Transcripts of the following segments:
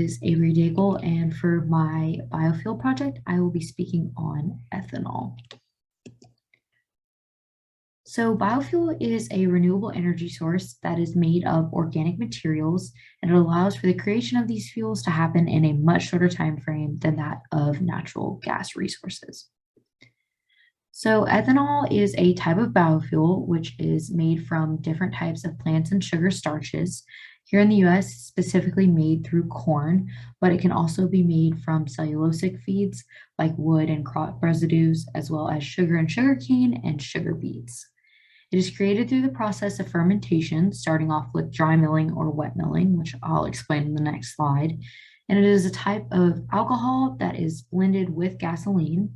is Avery Daigle, and for my biofuel project, I will be speaking on ethanol. So biofuel is a renewable energy source that is made of organic materials, and it allows for the creation of these fuels to happen in a much shorter time frame than that of natural gas resources. So ethanol is a type of biofuel which is made from different types of plants and sugar starches. Here in the US, specifically made through corn, but it can also be made from cellulosic feeds like wood and crop residues, as well as sugar and sugarcane and sugar beets. It is created through the process of fermentation, starting off with dry milling or wet milling, which I'll explain in the next slide. And it is a type of alcohol that is blended with gasoline.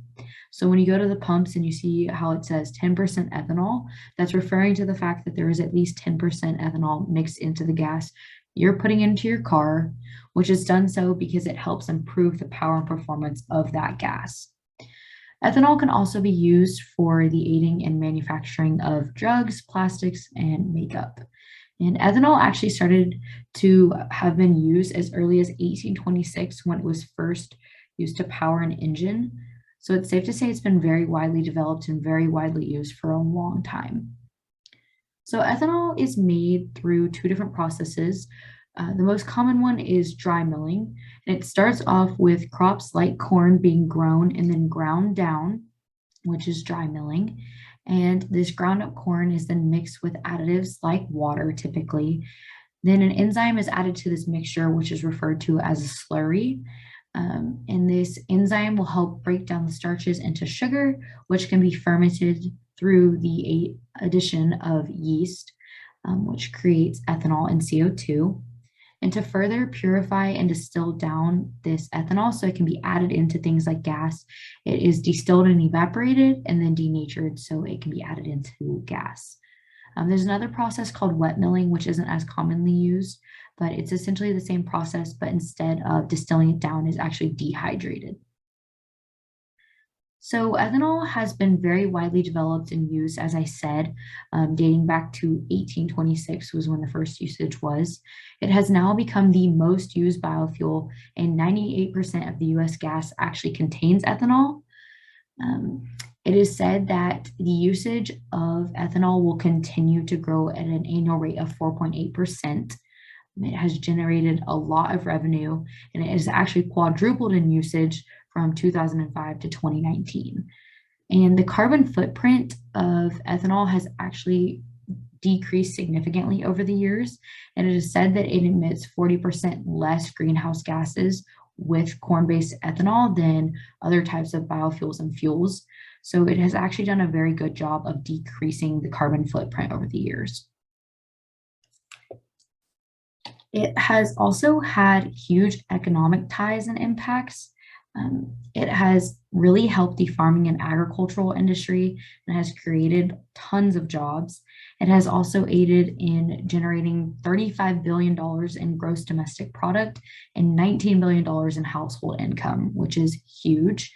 So when you go to the pumps and you see how it says 10% ethanol, that's referring to the fact that there is at least 10% ethanol mixed into the gas you're putting into your car, which is done so because it helps improve the power and performance of that gas. Ethanol can also be used for the aiding and manufacturing of drugs, plastics, and makeup. And ethanol actually started to have been used as early as 1826 when it was first used to power an engine. So it's safe to say it's been very widely developed and very widely used for a long time. So ethanol is made through two different processes. The most common one is dry milling, and it starts off with crops like corn being grown and then ground down, which is dry milling. And this ground up corn is then mixed with additives like water typically. Then an enzyme is added to this mixture, which is referred to as a slurry. And this enzyme will help break down the starches into sugar, which can be fermented through the addition of yeast, which creates ethanol and CO2. And to further purify and distill down this ethanol so it can be added into things like gas, it is distilled and evaporated and then denatured so it can be added into gas. There's another process called wet milling, which isn't as commonly used, but it's essentially the same process, but instead of distilling it down, is actually dehydrated. So ethanol has been very widely developed and used, as I said, dating back to 1826 was when the first usage was. It has now become the most used biofuel, and 98% of the US gas actually contains ethanol. It is said that the usage of ethanol will continue to grow at an annual rate of 4.8%. It has generated a lot of revenue, and it has actually quadrupled in usage from 2005 to 2019. And the carbon footprint of ethanol has actually decreased significantly over the years. And it is said that it emits 40% less greenhouse gases with corn-based ethanol than other types of biofuels and fuels. So it has actually done a very good job of decreasing the carbon footprint over the years. It has also had huge economic ties and impacts. It has really helped the farming and agricultural industry and has created tons of jobs. It has also aided in generating $35 billion in gross domestic product and $19 billion in household income, which is huge.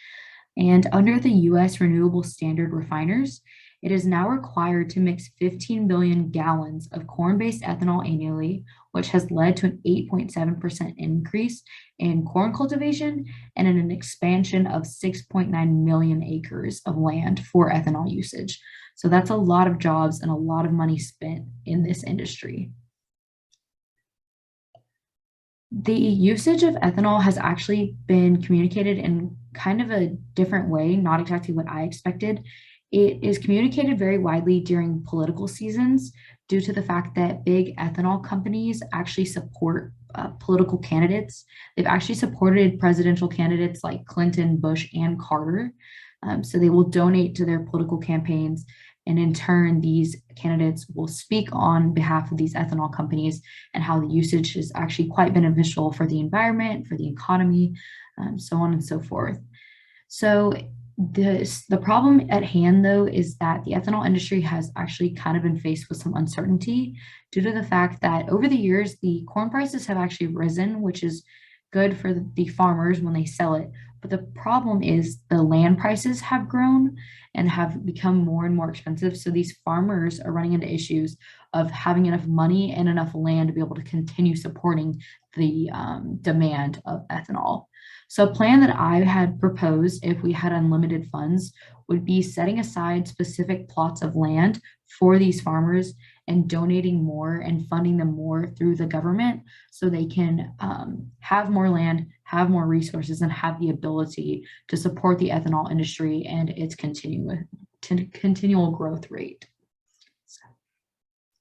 And under the US Renewable Standard refiners, it is now required to mix 15 billion gallons of corn-based ethanol annually, which has led to an 8.7% increase in corn cultivation and an expansion of 6.9 million acres of land for ethanol usage. So that's a lot of jobs and a lot of money spent in this industry. The usage of ethanol has actually been communicated in kind of a different way, not exactly what I expected. It is communicated very widely during political seasons due to the fact that big ethanol companies actually support political candidates. They've actually supported presidential candidates like Clinton, Bush, and Carter. So they will donate to their political campaigns. And in turn, these candidates will speak on behalf of these ethanol companies and how the usage is actually quite beneficial for the environment, for the economy, so on and so forth. So the problem at hand, though, is that the ethanol industry has actually kind of been faced with some uncertainty due to the fact that over the years, the corn prices have actually risen, which is good for the farmers when they sell it, But the problem is the land prices have grown and have become more and more expensive. So these farmers are running into issues of having enough money and enough land to be able to continue supporting the demand of ethanol. So a plan that I had proposed if we had unlimited funds would be setting aside specific plots of land for these farmers and donating more and funding them more through the government so they can have more land, have more resources, and have the ability to support the ethanol industry and its continual growth rate.